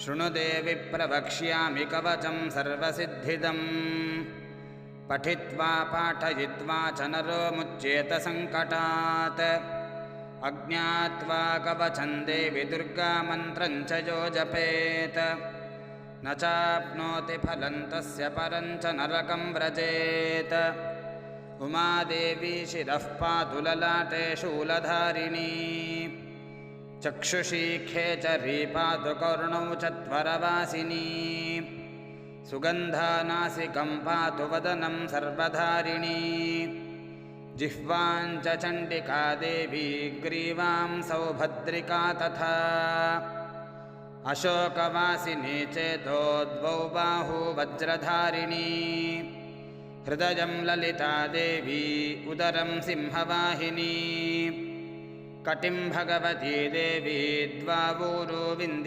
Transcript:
शृणुदेवि प्रवक्ष्यामि कवचं सर्वसिद्धिदम् पठित्वा पाठयित्वा च नरो मुच्येत सङ्कटात् अज्ञात्वा कवचं देवि दुर्गामन्त्रं च यो जपेत् न चाप्नोति फलं तस्य परं च नरकं व्रजेत् उमादेवी शिरः पातु ललाटे शूलधारिणी चक्षुषी खेचरी पातु कर्णौ च त्वरवासिनी सुगन्धानासिकं पातु वदनं सर्वधारिणी जिह्वां च चण्डिका देवी ग्रीवां सौभद्रिका तथा अशोकवासिनी चेतो द्वौ बाहू वज्रधारिणी हृदयं ललिता देवी उदरं सिंहवाहिनी कटिं भगवती देवी द्वावूरो विन्ध्य